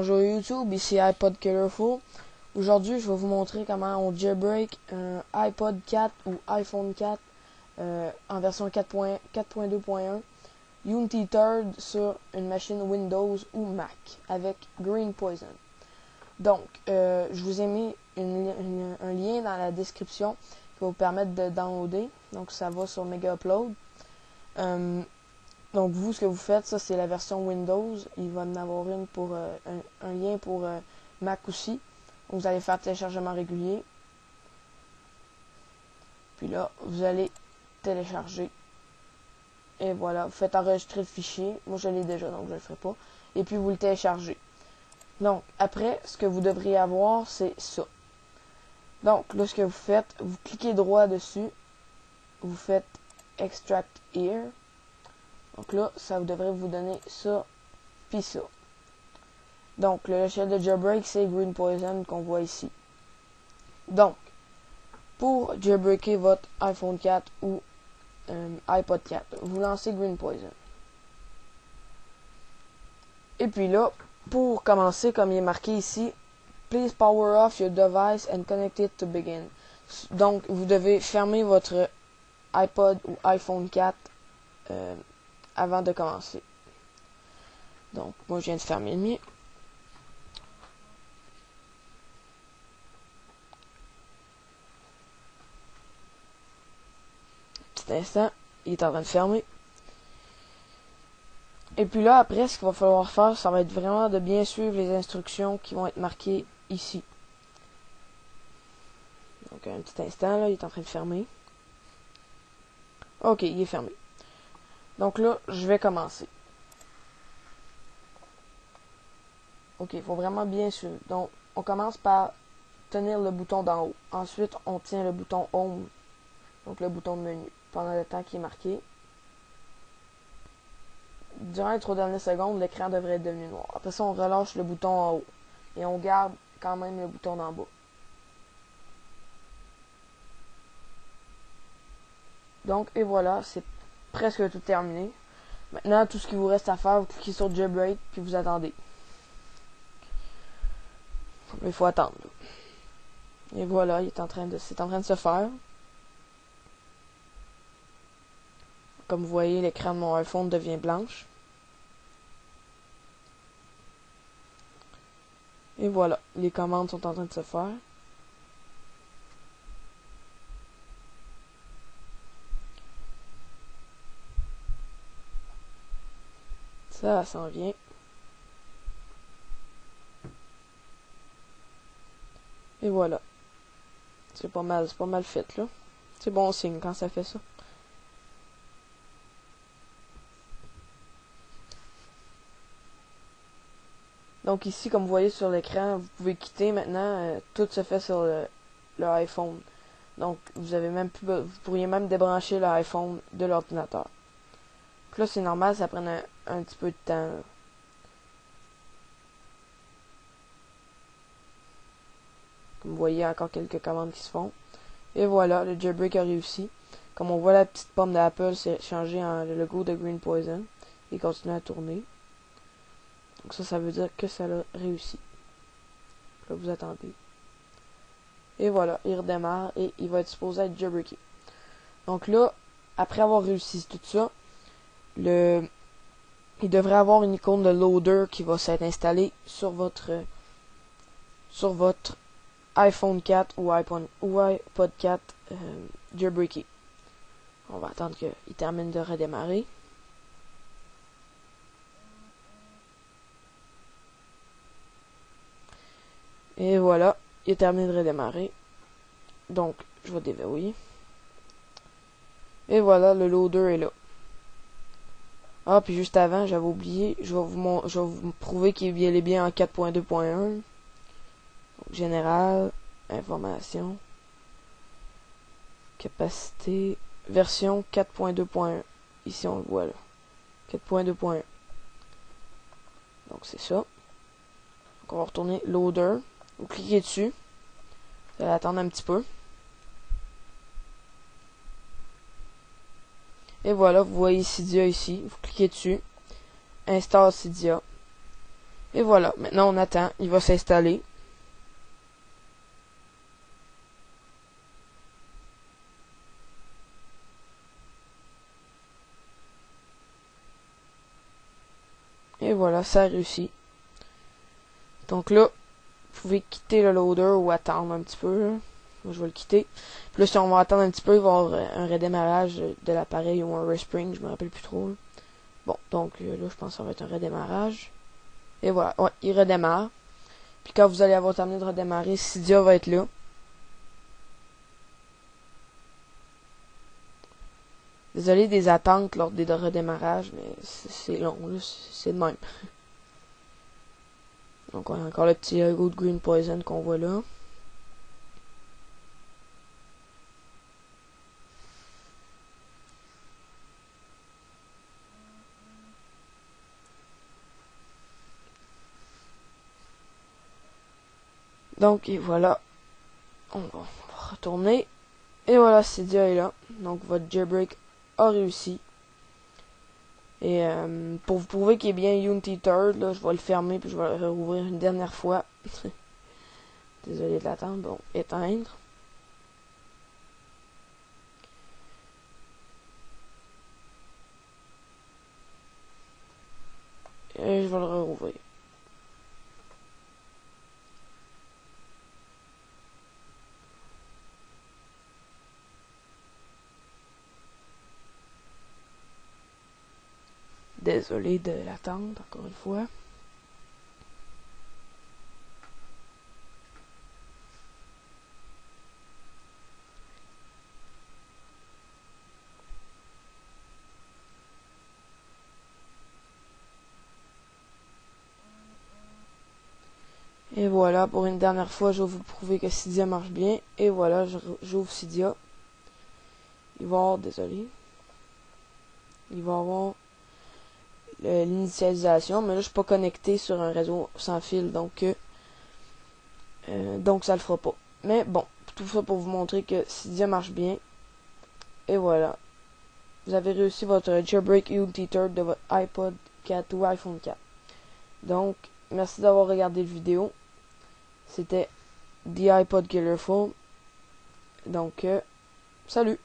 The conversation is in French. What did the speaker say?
Bonjour YouTube, ici iPod Colorful. Aujourd'hui, je vais vous montrer comment on jailbreak un iPod 4 ou iPhone 4 en version 4.2.1 Unity 3 sur une machine Windows ou Mac avec Green Poison. Donc, je vous ai mis un lien dans la description qui va vous permettre de downloader. Donc, ça va sur Mega Upload. Donc vous, ce que vous faites, ça c'est la version Windows. Il va en avoir une pour un lien pour Mac aussi. Vous allez faire téléchargement régulier. Puis là, vous allez télécharger. Et voilà, vous faites enregistrer le fichier. Moi je l'ai déjà, donc je ne le ferai pas. Et puis vous le téléchargez. Donc après, ce que vous devriez avoir, c'est ça. Donc là, ce que vous faites, vous cliquez droit dessus. Vous faites Extract Here. Donc là, ça devrait vous donner ça, puis ça. Donc, le logiciel de jailbreak, c'est Green Poison qu'on voit ici. Donc, pour jailbreaker votre iPhone 4 ou iPod 4, vous lancez Green Poison. Et puis là, pour commencer, comme il est marqué ici, Please power off your device and connect it to begin. Donc, vous devez fermer votre iPod ou iPhone 4 avant de commencer. Donc, moi, je viens de fermer le mien. Petit instant, il est en train de fermer. Et puis là, après, ce qu'il va falloir faire, ça va être vraiment de bien suivre les instructions qui vont être marquées ici. Donc, un petit instant, là, il est en train de fermer. Ok, il est fermé. Donc là, je vais commencer. Ok, il faut vraiment bien suivre. Donc, on commence par tenir le bouton d'en haut. Ensuite, on tient le bouton Home, donc le bouton de menu, pendant le temps qui est marqué. Durant les 3 dernières secondes, l'écran devrait être devenu noir. Après ça, on relâche le bouton en haut. Et on garde quand même le bouton d'en bas. Donc, et voilà, c'est presque tout terminé. Maintenant, tout ce qu'il vous reste à faire, vous cliquez sur Jailbreak, puis vous attendez. Il faut attendre. Et voilà, c'est en train de se faire. Comme vous voyez, l'écran de mon iPhone devient blanche. Et voilà, les commandes sont en train de se faire. Ça s'en vient. Et voilà. C'est pas mal fait là. C'est bon signe quand ça fait ça. Donc ici, comme vous voyez sur l'écran, vous pouvez quitter maintenant. Tout se fait sur le iPhone. Donc vous pourriez même débrancher l'iPhone de l'ordinateur. Là, c'est normal, ça prend un petit peu de temps. Là. Comme vous voyez, encore quelques commandes qui se font. Et voilà, le jailbreak a réussi. Comme on voit, la petite pomme d'Apple s'est changée en le logo de Green Poison. Il continue à tourner. Donc ça veut dire que ça a réussi. Là, vous attendez. Et voilà, il redémarre et il va être supposé être jailbreaké. Donc là, après avoir réussi tout ça, il devrait avoir une icône de loader qui va s'être installée sur votre iPhone 4 ou iPod 4 jailbreaké. On va attendre qu'il termine de redémarrer. Et voilà, il termine de redémarrer. Donc, je vais déverrouiller. Et voilà, le loader est là. Ah, puis juste avant, j'avais oublié, je vais vous prouver qu'il est bien en 4.2.1. Général, information, capacité, version 4.2.1. Ici, on le voit là. 4.2.1. Donc, c'est ça. Donc, on va retourner loader. Vous cliquez dessus. Vous allez attendre un petit peu. Et voilà, vous voyez Cydia ici. Vous cliquez dessus. Installe Cydia. Et voilà, maintenant on attend, il va s'installer. Et voilà, ça a réussi. Donc là, vous pouvez quitter le loader ou attendre un petit peu. Là. Moi, je vais le quitter. Puis là, si on va attendre un petit peu, il va y avoir un redémarrage de l'appareil ou un respring, je me rappelle plus trop. Là. Bon, donc là, je pense que ça va être un redémarrage. Et voilà, ouais, il redémarre. Puis quand vous allez avoir terminé de redémarrer, Cydia va être là. Désolé des attentes lors des redémarrages, mais c'est long, là, c'est de même. Donc on a encore le petit logo de Green Poison qu'on voit là. Donc et voilà, on va retourner. Et voilà, Cydia est là. Donc votre jailbreak a réussi. Et pour vous prouver qu'il est bien Unity 3, là, je vais le fermer puis je vais le rouvrir une dernière fois. Désolé de l'attendre. Bon, éteindre. Et je vais le rouvrir. Désolé de l'attendre, encore une fois. Et voilà, pour une dernière fois, je vais vous prouver que Cydia marche bien. Et voilà, j'ouvre Cydia. Il va avoir, désolé. Il va avoir l'initialisation, mais là, je suis pas connecté sur un réseau sans fil, donc ça le fera pas. Mais bon, tout ça pour vous montrer que Cydia marche bien. Et voilà. Vous avez réussi votre jailbreak Unity 3 de votre iPod 4 ou iPhone 4. Donc, merci d'avoir regardé la vidéo. C'était The iPod Killer Phone. Donc, salut!